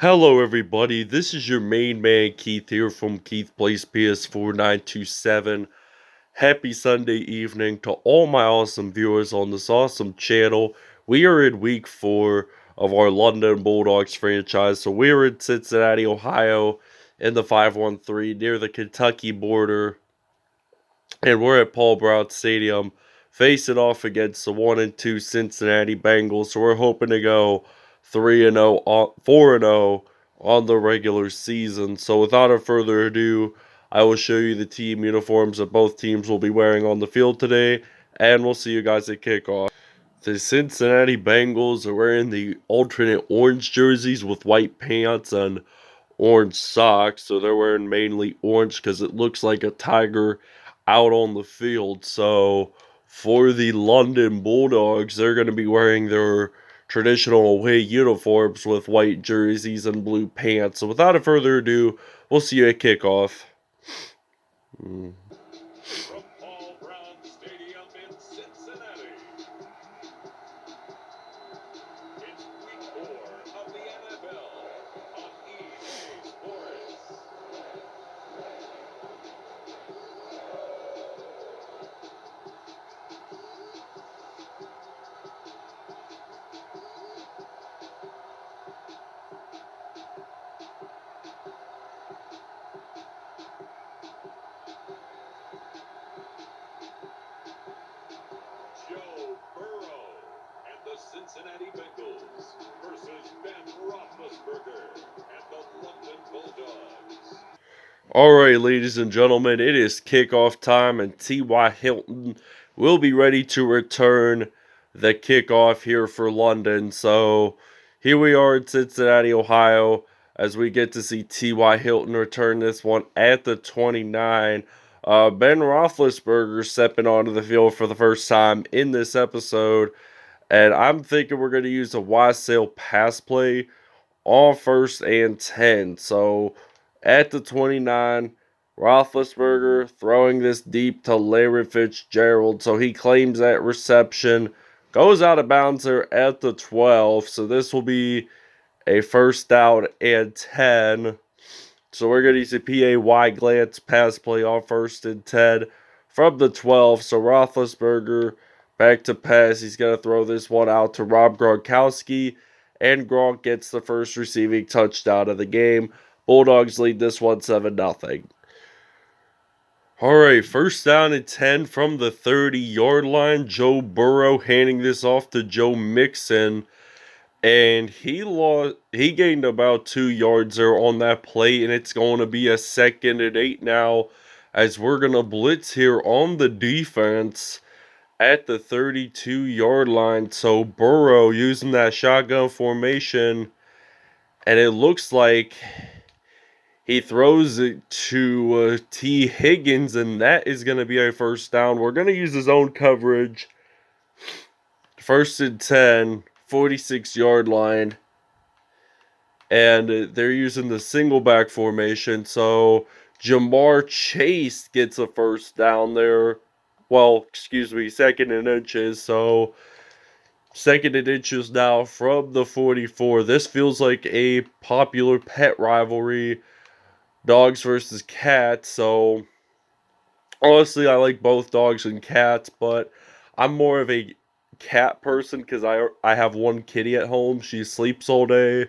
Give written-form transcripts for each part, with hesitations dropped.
Hello everybody, this is your main man Keith here from Keith Plays PS4 927. Happy Sunday evening to all my awesome viewers on this awesome channel. We are in week 4 of our London Bulldogs franchise. So we are in Cincinnati, Ohio in the 513 near the Kentucky border. And we're at Paul Brown Stadium facing off against the 1-2 Cincinnati Bengals. So we're hoping to go 3-0, 4-0 on the regular season. So without further ado, I will show you the team uniforms that both teams will be wearing on the field today, and we'll see you guys at kickoff. The Cincinnati Bengals are wearing the alternate orange jerseys with white pants and orange socks. So they're wearing mainly orange because it looks like a tiger out on the field. So for the London Bulldogs, they're going to be wearing their traditional away uniforms with white jerseys and blue pants. So without further ado, we'll see you at kickoff. From Paul Brown Stadium in Cincinnati, it's week 4 of the NFL on EA Sports. Joe Burrow and the Cincinnati Bengals versus Ben Roethlisberger and the London Bulldogs. Alright, ladies and gentlemen, it is kickoff time, and T.Y. Hilton will be ready to return the kickoff here for London. So here we are in Cincinnati, Ohio, as we get to see T.Y. Hilton return this one at the 29. Ben Roethlisberger stepping onto the field for the first time in this episode, and I'm thinking we're going to use a wide sail pass play on 1st and 10. So at the 29, Roethlisberger throwing this deep to Larry Fitzgerald. So he claims that reception, goes out of bounds there at the 12. So this will be a 1st down and 10. So we're going to use a PA glance pass play on 1st and 10 from the 12. So Roethlisberger back to pass. He's going to throw this one out to Rob Gronkowski, and Gronk gets the first receiving touchdown of the game. Bulldogs lead this one 7-0. Alright, 1st down and 10 from the 30-yard line. Joe Burrow handing this off to Joe Mixon. And he gained about 2 yards there on that play, and it's going to be a 2nd and 8 now, as we're going to blitz here on the defense at the 32-yard line. So Burrow using that shotgun formation, and it looks like he throws it to T. Higgins, and that is going to be a 1st down. We're going to use his own coverage. 1st and 10. 46-yard line, and they're using the single back formation. So Jamar Chase gets a 1st down there. Well, excuse me, 2nd and inches. So 2nd and inches now from the 44. This feels like a popular pet rivalry, dogs versus cats. So honestly, I like both dogs and cats, but I'm more of a cat person because I have one kitty at home. She sleeps all day.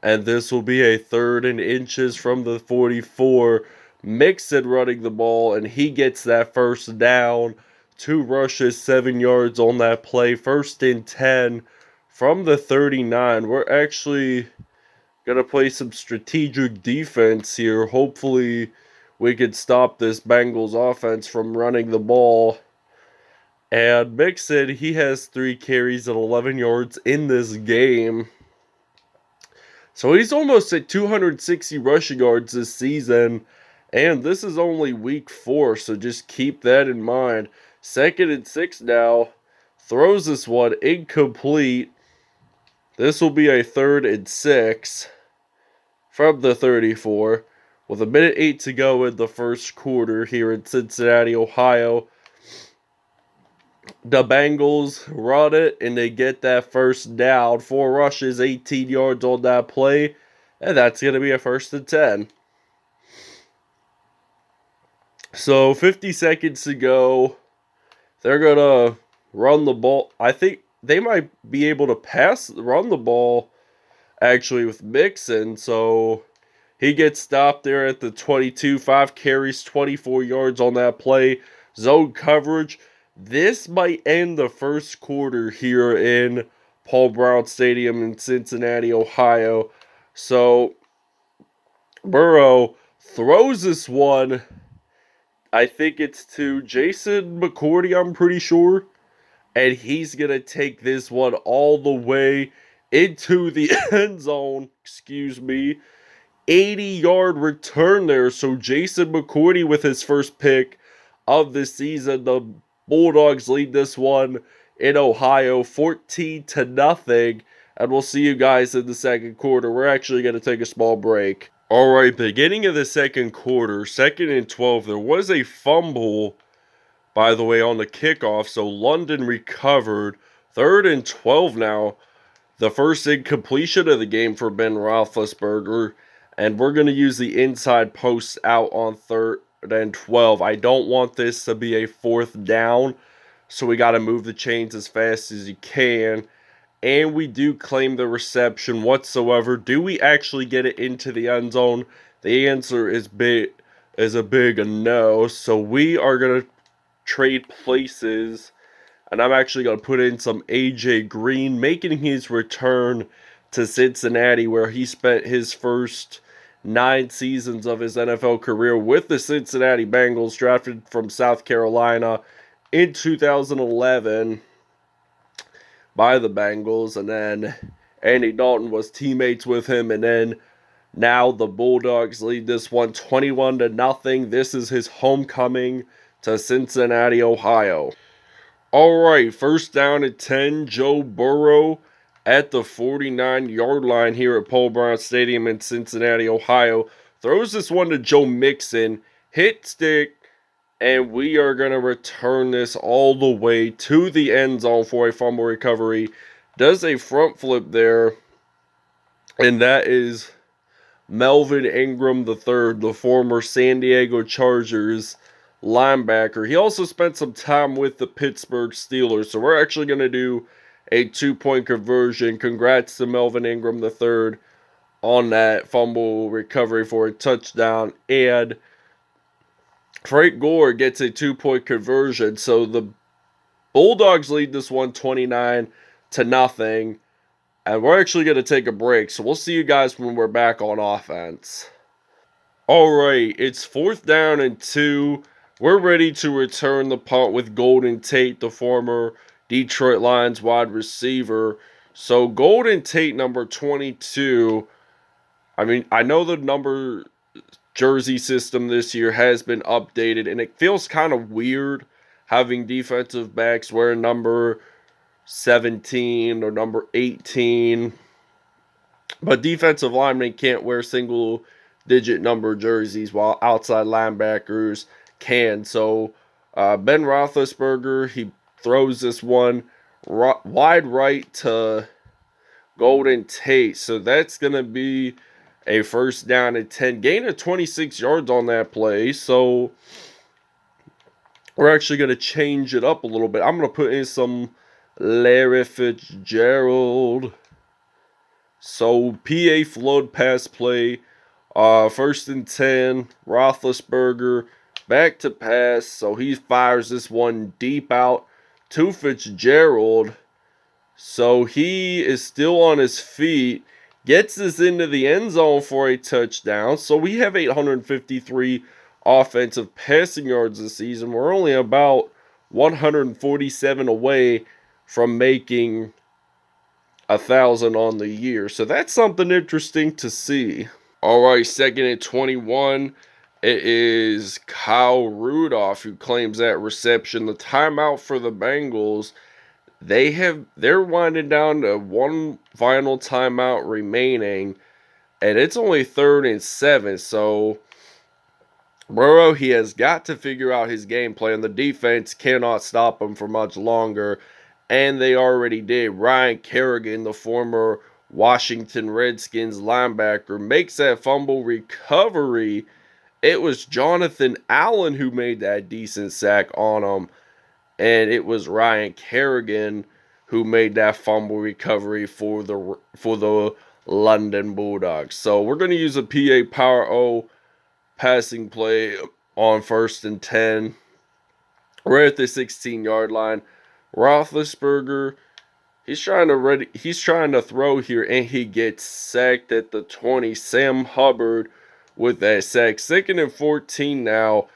And this will be a 3rd and inches from the 44. Mixon running the ball, and he gets that 1st down. 2 rushes, 7 yards on that play. 1st and 10 from the 39. We're actually going to play some strategic defense here. Hopefully we can stop this Bengals offense from running the ball. And Mixon, he has 3 carries at 11 yards in this game. So he's almost at 260 rushing yards this season. And this is only week 4, so just keep that in mind. 2nd and 6 now. Throws this one incomplete. This will be a 3rd and 6 from the 34. With 1:08 to go in the 1st quarter here in Cincinnati, Ohio. The Bengals run it, and they get that 1st down. 4 rushes, 18 yards on that play. And that's going to be a 1st and 10. So 50 seconds to go. They're going to run the ball. I think they might be able to run the ball actually with Mixon. So he gets stopped there at the 22, 5 carries, 24 yards on that play. Zone coverage. This might end the first quarter here in Paul Brown Stadium in Cincinnati, Ohio. So Burrow throws this one. I think it's to Jason McCourty, I'm pretty sure. And he's going to take this one all the way into the end zone. Excuse me. 80-yard return there. So Jason McCourty with his first pick of the season. The Bulldogs lead this one in Ohio 14-0. And we'll see you guys in the second quarter. We're actually going to take a small break. Alright, beginning of the second quarter, 2nd and 12. There was a fumble, by the way, on the kickoff. So London recovered. 3rd and 12 now. The first incompletion of the game for Ben Roethlisberger. And we're going to use the inside post out on 3rd and 12. I don't want this to be a 4th down. So we got to move the chains as fast as you can. And we do claim the reception whatsoever. Do we actually get it into the end zone? The answer is a big no. So we are going to trade places. And I'm actually going to put in some A.J. Green, making his return to Cincinnati, where he spent his first 9 seasons of his NFL career with the Cincinnati Bengals, drafted from South Carolina in 2011 by the Bengals. And then Andy Dalton was teammates with him. And then now the Bulldogs lead this one 21-0. This is his homecoming to Cincinnati, Ohio. Alright, 1st down and 10. Joe Burrow at the 49-yard line here at Paul Brown Stadium in Cincinnati, Ohio. Throws this one to Joe Mixon. Hit stick. And we are going to return this all the way to the end zone for a fumble recovery. Does a front flip there. And that is Melvin Ingram III, the former San Diego Chargers linebacker. He also spent some time with the Pittsburgh Steelers. So we're actually going to do a 2-point conversion. Congrats to Melvin Ingram III on that fumble recovery for a touchdown. And Frank Gore gets a 2-point conversion. So the Bulldogs lead this one 29-0. And we're actually going to take a break. So we'll see you guys when we're back on offense. Alright, it's 4th down and 2. We're ready to return the punt with Golden Tate, the former Detroit Lions wide receiver. So Golden Tate, number 22. I mean, I know the number jersey system this year has been updated, and it feels kind of weird having defensive backs wear number 17 or number 18. But defensive linemen can't wear single-digit number jerseys, while outside linebackers can. So Ben Roethlisberger, he throws this one wide right to Golden Tate. So that's going to be a 1st down and 10. Gain of 26 yards on that play. So we're actually going to change it up a little bit. I'm going to put in some Larry Fitzgerald. So PA flood pass play. 1st and 10. Roethlisberger back to pass. So he fires this one deep out to Fitzgerald. So he is still on his feet. Gets this into the end zone for a touchdown. So we have 853 offensive passing yards this season. We're only about 147 away from making 1,000 on the year. So that's something interesting to see. Alright, 2nd and 21. It is Kyle Rudolph who claims that reception. The timeout for the Bengals. They're winding down to one final timeout remaining, and it's only 3rd and 7. So Burrow, he has got to figure out his game plan. The defense cannot stop him for much longer, and they already did. Ryan Kerrigan, the former Washington Redskins linebacker, makes that fumble recovery. It was Jonathan Allen who made that decent sack on him, and it was Ryan Kerrigan who made that fumble recovery for the London Bulldogs. So we're going to use a PA Power O passing play on 1st and 10. We're at the 16-yard line. Roethlisberger, he's trying to throw here, and he gets sacked at the 20. Sam Hubbard with that sack. 2nd and 14 now,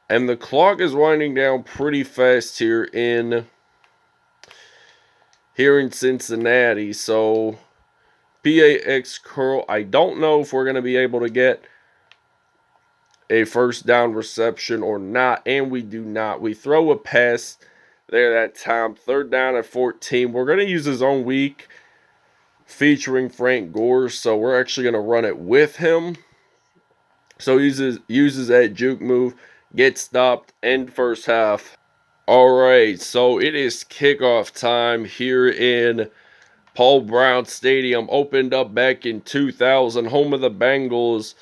and the clock is winding down pretty fast here in Cincinnati. So PAX curl. I don't know if we're going to be able to get a first down reception or not, and we do not. We throw a pass there that time. 3rd down at 14. We're going to use his own week featuring Frank Gore, so we're actually going to run it with him. So he uses that juke move, gets stopped, end first half. All right, so it is kickoff time here in Paul Brown Stadium. Opened up back in 2000, home of the Bengals.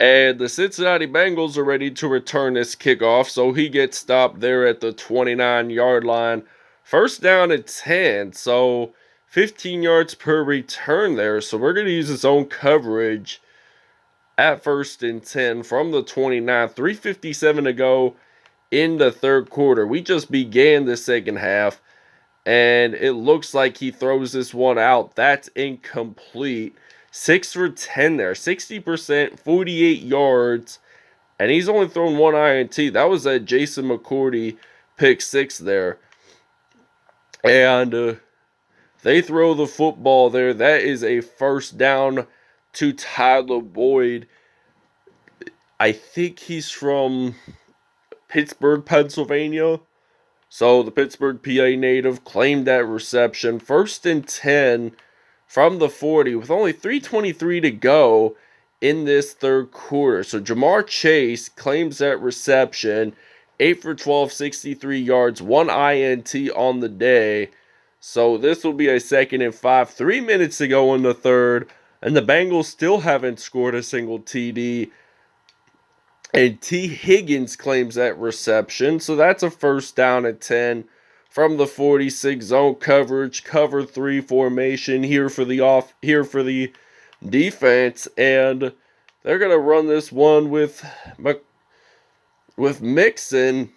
And the Cincinnati Bengals are ready to return this kickoff, so he gets stopped there at the 29-yard line. 1st down at 10, so 15 yards per return there. So we're going to use his own coverage at 1st and 10 from the 29. 3:57 to go in the 3rd quarter. We just began the 2nd half, and it looks like he throws this one out. That's incomplete. 6 for 10 there, 60%, 48 yards, and he's only thrown one INT. That was that Jason McCourty pick 6 there. And they throw the football there. That is a 1st down to Tyler Boyd. I think he's from Pittsburgh, Pennsylvania. So the Pittsburgh, PA native claimed that reception. 1st and 10 from the 40 with only 3:23 to go in this 3rd quarter. So Jamar Chase claims that reception. 8 for 12, 63 yards, 1 INT on the day. So this will be a 2nd and 5. 3 minutes to go in the 3rd, and the Bengals still haven't scored a single TD. And T. Higgins claims that reception. So that's a 1st down at 10 from the 46. Zone coverage, cover 3 formation here for the defense, and they're gonna run this one with Mixon.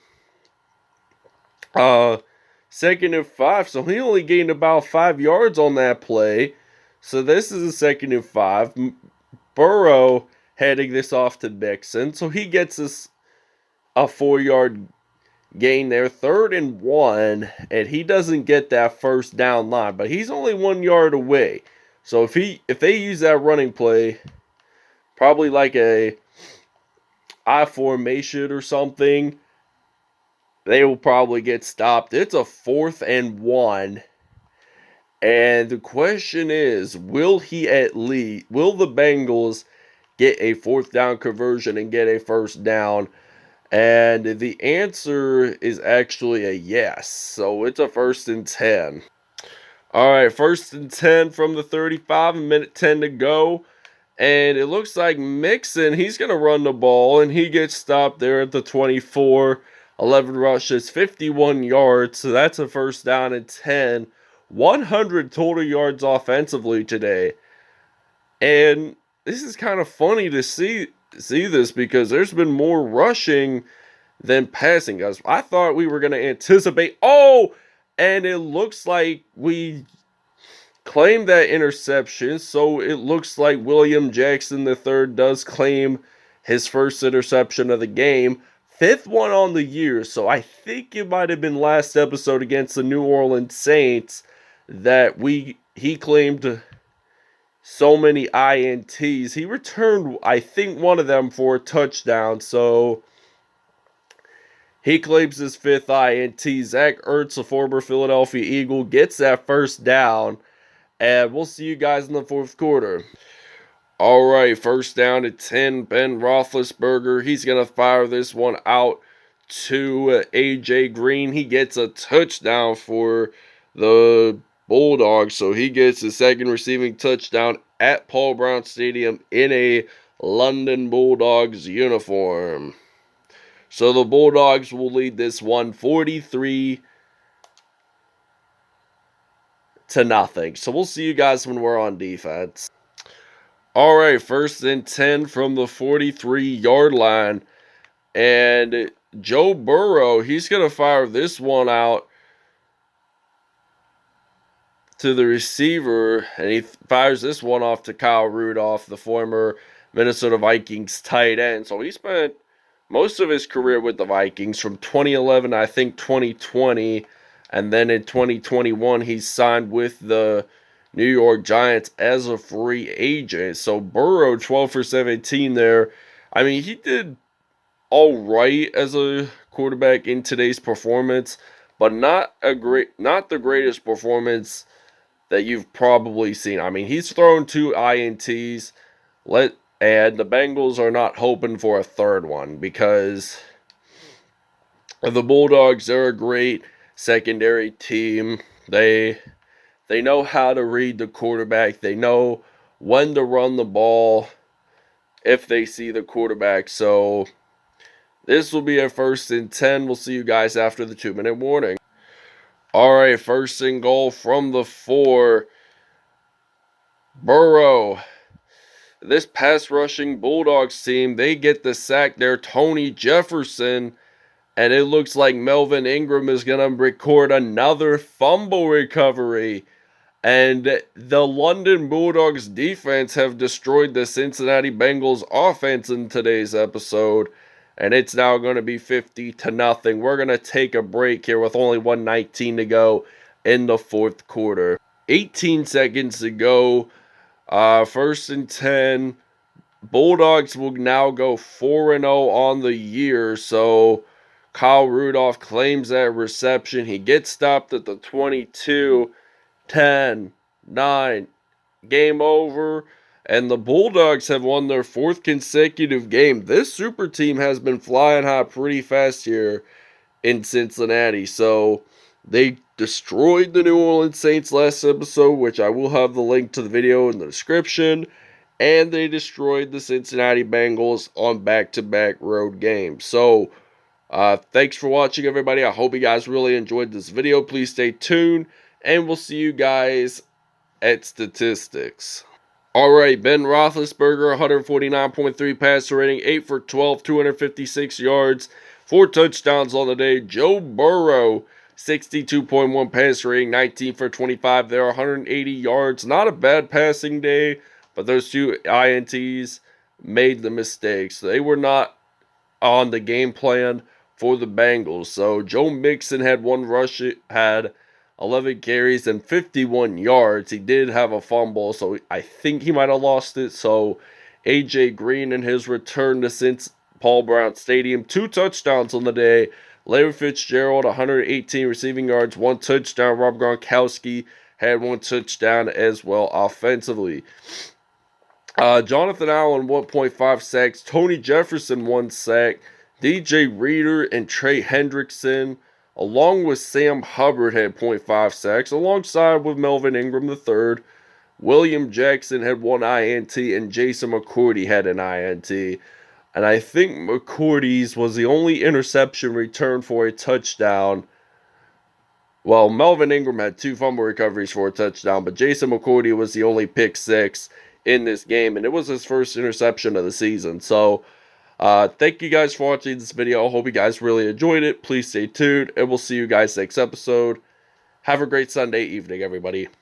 2nd and 5. So he only gained about 5 yards on that play. So this is a 2nd and 5. Burrow heading this off to Mixon. So he gets us a 4-yard gain there. 3rd and 1. And he doesn't get that 1st down line. But he's only 1 yard away. So if they use that running play, probably like a I formation or something, they will probably get stopped. It's a 4th and 1. And the question is, will the Bengals get a 4th down conversion and get a 1st down? And the answer is actually a yes. So it's a 1st and 10. All right, 1st and 10 from the 35, a minute 10 to go. And it looks like Mixon, he's going to run the ball, and he gets stopped there at the 24. 11 rushes, 51 yards, so that's a 1st down and 10. 100 total yards offensively today. And this is kind of funny to see this because there's been more rushing than passing, guys. I thought we were going to anticipate. Oh, and it looks like we claimed that interception. So it looks like William Jackson III does claim his 1st interception of the game. 5th one on the year. So I think it might have been last episode against the New Orleans Saints that he claimed so many INTs. He returned, I think, one of them for a touchdown. So he claims his 5th INT. Zach Ertz, a former Philadelphia Eagle, gets that 1st down. And we'll see you guys in the 4th quarter. All right, 1st down at 10. Ben Roethlisberger, he's going to fire this one out to A.J. Green. He gets a touchdown for the Bulldogs. So he gets his second receiving touchdown at Paul Brown Stadium in a London Bulldogs uniform. So the Bulldogs will lead this one 43-0. So we'll see you guys when we're on defense. All right, 1st and 10 from the 43-yard line. And Joe Burrow, he's going to fire this one out to the receiver, and he fires this one off to Kyle Rudolph, the former Minnesota Vikings tight end. So he spent most of his career with the Vikings from 2011, I think 2020, and then in 2021 he signed with the New York Giants as a free agent. So Burrow 12 for 17 there. I mean, he did all right as a quarterback in today's performance, but not the greatest performance that you've probably seen. I mean, he's thrown 2 INTs. And the Bengals are not hoping for a third one because the Bulldogs are a great secondary team. They know how to read the quarterback. They know when to run the ball if they see the quarterback. So this will be a 1st and 10. We'll see you guys after the 2-minute warning. All right, 1st and goal from the 4. Burrow. This pass rushing Bulldogs team, they get the sack there. Tony Jefferson. And it looks like Melvin Ingram is going to record another fumble recovery. And the London Bulldogs defense have destroyed the Cincinnati Bengals offense in today's episode. And it's now going to be 50-0. We're going to take a break here with only 1:19 to go in the 4th quarter. 18 seconds to go. 1st and 10. Bulldogs will now go 4-0 on the year. So Kyle Rudolph claims that reception. He gets stopped at the 22. 10, 9, game over. And the Bulldogs have won their 4th consecutive game. This super team has been flying high pretty fast here in Cincinnati. So they destroyed the New Orleans Saints last episode, which I will have the link to the video in the description. And they destroyed the Cincinnati Bengals on back-to-back road games. So thanks for watching, everybody. I hope you guys really enjoyed this video. Please stay tuned, and we'll see you guys at statistics. All right, Ben Roethlisberger, 149.3 passer rating, 8 for 12, 256 yards, 4 touchdowns on the day. Joe Burrow, 62.1 passer rating, 19 for 25 there, 180 yards. Not a bad passing day, but those 2 INTs made the mistakes. They were not on the game plan for the Bengals. So Joe Mixon had 1 rush, had 11 carries and 51 yards. He did have a fumble, so I think he might have lost it. So A.J. Green in his return to Paul Brown Stadium, 2 touchdowns on the day. Larry Fitzgerald, 118 receiving yards, 1 touchdown. Rob Gronkowski had 1 touchdown as well offensively. Jonathan Allen, 1.5 sacks. Tony Jefferson, 1 sack. DJ Reader and Trey Hendrickson, along with Sam Hubbard, had 0.5 sacks, alongside with Melvin Ingram III. William Jackson had 1 INT, and Jason McCourty had an INT. And I think McCourty's was the only interception returned for a touchdown. Well, Melvin Ingram had 2 fumble recoveries for a touchdown, but Jason McCourty was the only pick 6 in this game, and it was his first interception of the season. So thank you guys for watching this video. I hope you guys really enjoyed it. Please stay tuned, and we'll see you guys next episode. Have a great Sunday evening, everybody.